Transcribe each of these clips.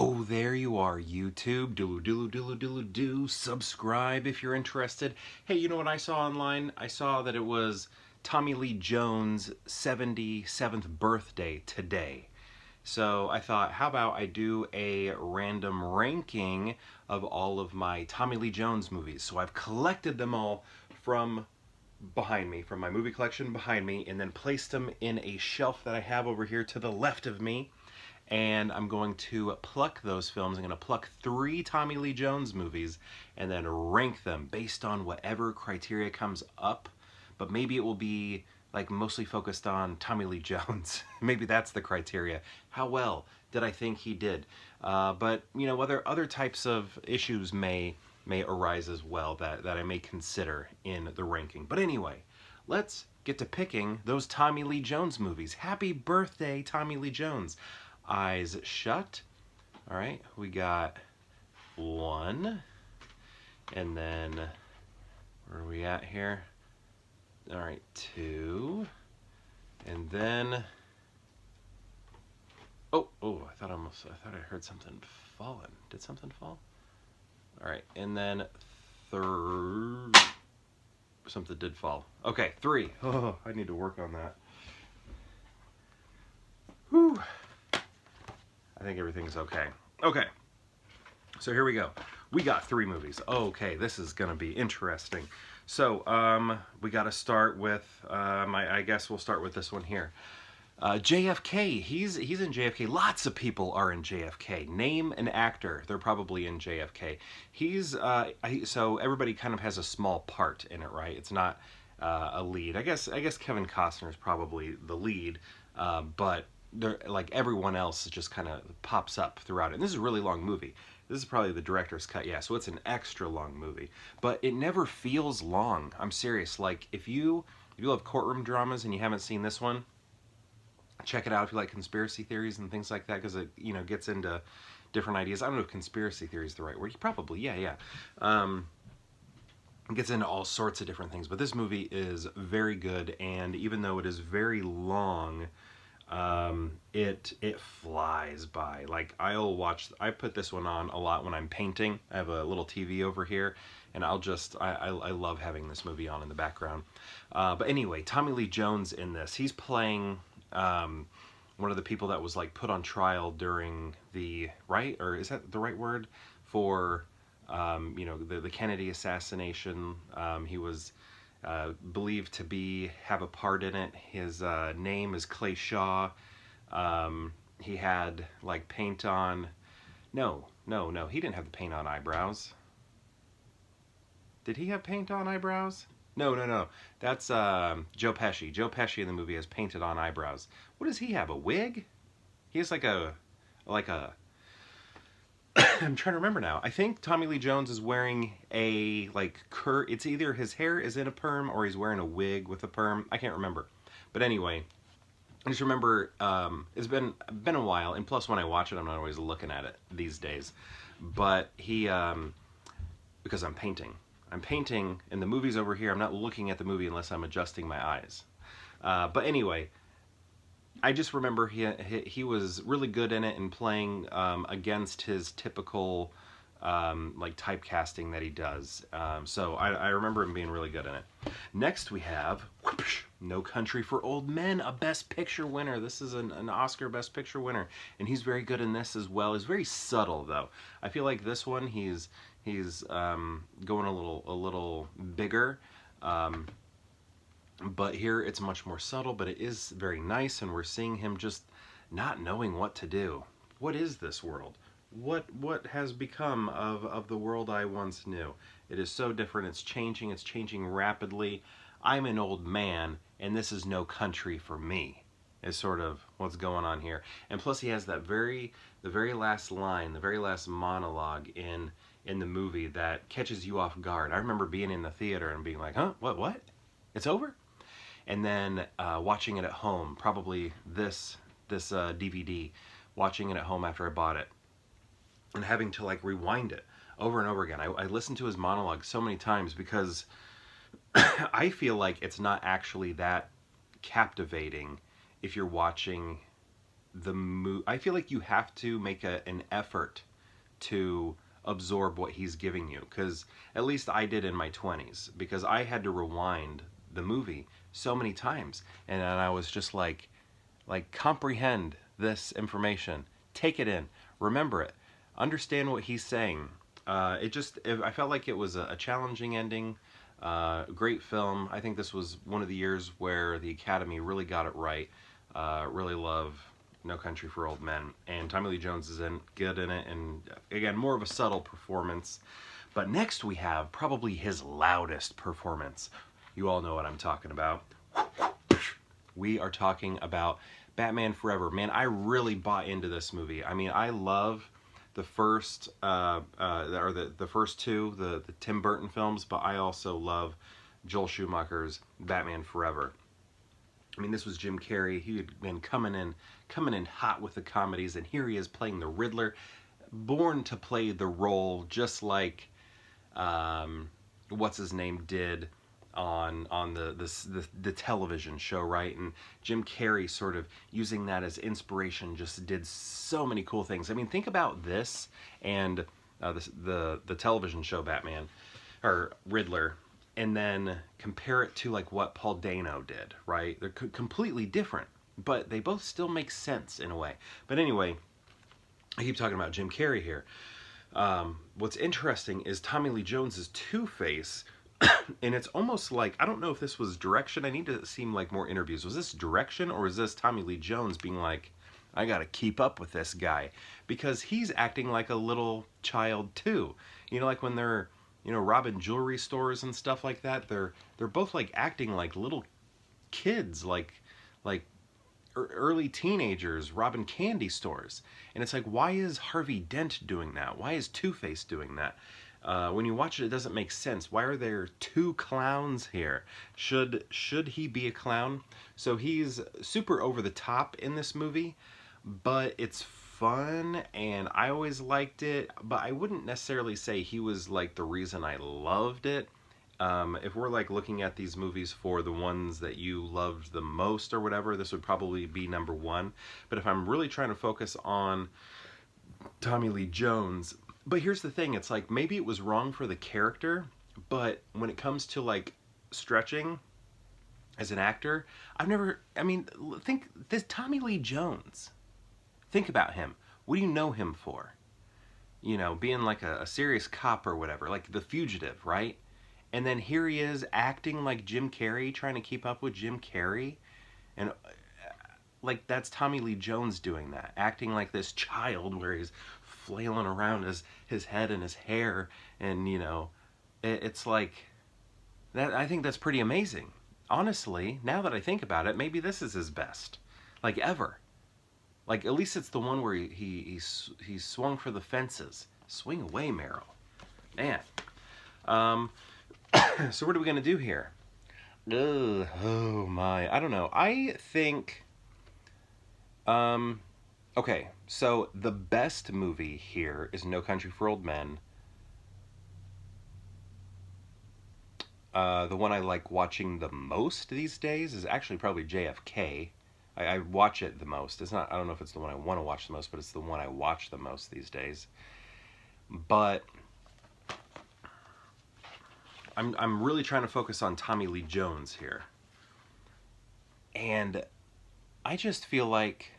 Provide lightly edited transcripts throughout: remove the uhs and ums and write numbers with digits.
Oh, there you are, YouTube. Do. Subscribe if you're interested. Hey, you know what I saw online? I saw that it was Tommy Lee Jones' 77th birthday today. So I thought, how about I do a random ranking of all of my Tommy Lee Jones movies? So I've collected them all from behind me, from my movie collection behind me, and then placed them in a shelf that I have over here to the left of me. And I'm going to pluck those films. I'm going to pluck 3 Tommy Lee Jones movies and then rank them based on whatever criteria comes up. But maybe it will be like mostly focused on Tommy Lee Jones. Maybe that's the criteria. How well did I think he did? But you know, whether other types of issues may arise as well that I may consider in the ranking. But anyway, let's get to picking those Tommy Lee Jones movies. Happy birthday, Tommy Lee Jones. Eyes shut. All right, we got 1, and then where are we at here? All right, 2, and then oh, I thought I heard something falling. Did something fall? All right, and then third, something did fall. Okay, 3. Oh, I need to work on that. Whew. I think everything's okay. Okay, so here we go. We got 3 movies. Okay, this is gonna be interesting. So we got to start with I guess we'll start with this one here. JFK. He's in JFK. Lots of people are in JFK. Name an actor. They're probably in JFK. So everybody kind of has a small part in it, right? It's not a lead. I guess Kevin Costner is probably the lead, but like everyone else just kind of pops up throughout it. And this is a really long movie. This is probably the director's cut, yeah, so it's an extra long movie. But it never feels long. I'm serious. Like, if you love courtroom dramas and you haven't seen this one, check it out if you like conspiracy theories and things like that, because it, you know, gets into different ideas. I don't know if conspiracy theory is the right word. Probably, yeah. It gets into all sorts of different things. But this movie is very good, and even though it is very long, it flies by. Like, I put this one on a lot when I'm painting. I have a little TV over here, and I love having this movie on in the background. But anyway, Tommy Lee Jones in this, he's playing one of the people that was like put on trial during the, right, or is that the right word for you know, the Kennedy assassination. He was believed to have a part in it. His name is Clay Shaw. He had like paint on. No. He didn't have the paint on eyebrows. Did he have paint on eyebrows? No. That's Joe Pesci. Joe Pesci in the movie has painted on eyebrows. What does he have? A wig? He has like a I'm trying to remember now. I think Tommy Lee Jones is wearing a it's either his hair is in a perm or he's wearing a wig with a perm. I can't remember. But anyway, I just remember it's been a while, and plus when I watch it, I'm not always looking at it these days. But he because I'm painting, and the movie's over here. I'm not looking at the movie unless I'm adjusting my eyes. But anyway, I just remember he was really good in it and playing against his typical like typecasting that he does. So I remember him being really good in it. Next we have No Country for Old Men, a Best Picture winner. This is an Oscar Best Picture winner, and he's very good in this as well. He's very subtle though. I feel like this one he's going a little bigger. But here it's much more subtle, but it is very nice, and we're seeing him just not knowing what to do. What is this world? What has become of the world I once knew? It is so different. It's changing rapidly. I'm an old man, and this is no country for me, is sort of what's going on here. And plus he has that the very last line, the very last monologue in the movie that catches you off guard. I remember being in the theater and being like, huh, what? It's over? And then watching it at home, probably this DVD, watching it at home after I bought it, and having to like rewind it over and over again. I listened to his monologue so many times because I feel like it's not actually that captivating if you're watching I feel like you have to make an effort to absorb what he's giving you, because at least I did in my 20s, because I had to rewind the movie so many times, and I was just like comprehend this information, take it in, remember it, understand what he's saying. I felt like it was a challenging ending. Great film. I think this was one of the years where the Academy really got it right. Really love No Country for Old Men, and Tommy Lee Jones is good in it, and again, more of a subtle performance. But next we have probably his loudest performance. You all know what I'm talking about. We are talking about Batman Forever. Man, I really bought into this movie. I mean, I love the first the first two, the Tim Burton films, but I also love Joel Schumacher's Batman Forever. I mean, this was Jim Carrey. He had been coming in hot with the comedies, and here he is playing the Riddler, born to play the role, just like what's his name did on the television show, right? And Jim Carrey sort of using that as inspiration just did so many cool things. I mean, think about this and the television show Batman or Riddler, and then compare it to like what Paul Dano did, right? They're completely different, but they both still make sense in a way. But anyway, I keep talking about Jim Carrey here. What's interesting is Tommy Lee Jones's Two-Face, and it's almost like, I don't know if this was direction. I need to see like more interviews. Was this direction, or is this Tommy Lee Jones being like, I gotta keep up with this guy? Because he's acting like a little child too. You know, like when they're, you know, robbing jewelry stores and stuff like that, they're both like acting like little kids, like early teenagers robbing candy stores. And it's like, why is Harvey Dent doing that? Why is Two-Face doing that? When you watch it, it doesn't make sense. Why are there two clowns here? Should he be a clown? So he's super over the top in this movie, but it's fun, and I always liked it, but I wouldn't necessarily say he was like the reason I loved it. If we're like looking at these movies for the ones that you loved the most or whatever, this would probably be number one. But if I'm really trying to focus on Tommy Lee Jones, but here's the thing, it's like maybe it was wrong for the character, but when it comes to like stretching as an actor, I mean, think this Tommy Lee Jones. Think about him. What do you know him for? You know, being like a serious cop or whatever, like The Fugitive, right? And then here he is acting like Jim Carrey, trying to keep up with Jim Carrey. And like that's Tommy Lee Jones doing that, acting like this child where he's flailing around his head and his hair. And, you know, it's like, that. I think that's pretty amazing. Honestly, now that I think about it, maybe this is his best, like ever. Like at least it's the one where he swung for the fences. Swing away, Meryl. Man. So what are we gonna do here? Ugh, oh my, I don't know. I think, okay, so the best movie here is No Country for Old Men. The one I like watching the most these days is actually probably JFK. I watch it the most. It's not, I don't know if it's the one I want to watch the most, but it's the one I watch the most these days. But I'm really trying to focus on Tommy Lee Jones here. And I just feel like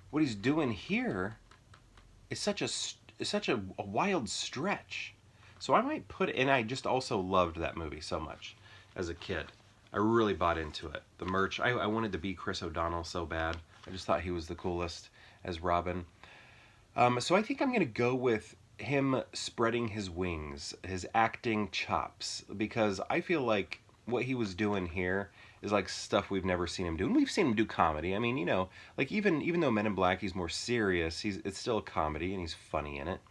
what he's doing here is such a wild stretch. So I might put, and I just also loved that movie so much as a kid. I really bought into it. The merch, I wanted to be Chris O'Donnell so bad. I just thought he was the coolest as Robin. So I think I'm going to go with him spreading his wings, his acting chops, because I feel like what he was doing here is like stuff we've never seen him do. And we've seen him do comedy. I mean, you know, like even though Men in Black, he's more serious, it's still a comedy and he's funny in it.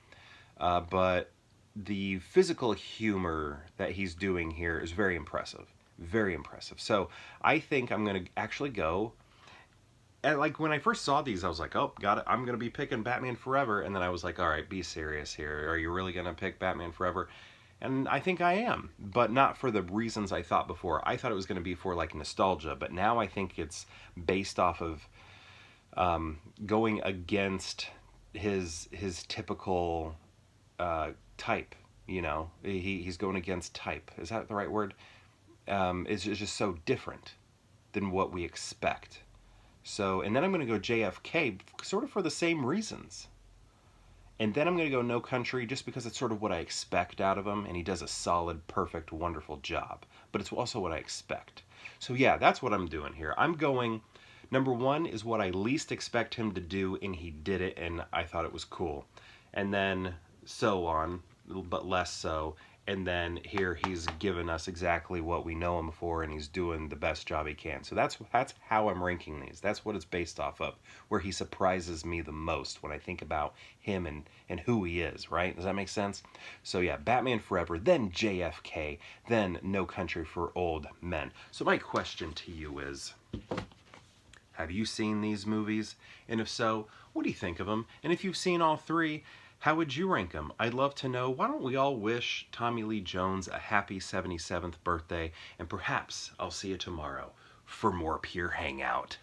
But the physical humor that he's doing here is very impressive. Very impressive. So I think I'm going to actually go. And like when I first saw these, I was like, oh, got it. I'm going to be picking Batman Forever. And then I was like, all right, be serious here. Are you really going to pick Batman Forever? And I think I am, but not for the reasons I thought before. I thought it was going to be for like nostalgia, but now I think it's based off of going against his typical type. You know, he's going against type. Is that the right word? It's just so different than what we expect. So, and then I'm going to go JFK, sort of for the same reasons. And then I'm going to go No Country just because it's sort of what I expect out of him, and he does a solid, perfect, wonderful job. But it's also what I expect. So yeah, that's what I'm doing here. I'm going, number one is what I least expect him to do, and he did it, and I thought it was cool. And then so on, but less so. And then here he's given us exactly what we know him for, and he's doing the best job he can. So that's how I'm ranking these. That's what it's based off of, where he surprises me the most when I think about him and who he is, right? Does that make sense? So yeah, Batman Forever, then JFK, then No Country for Old Men. So my question to you is, have you seen these movies? And if so, what do you think of them? And if you've seen all three, how would you rank them? I'd love to know. Why don't we all wish Tommy Lee Jones a happy 77th birthday, and perhaps I'll see you tomorrow for more Pure Hangout.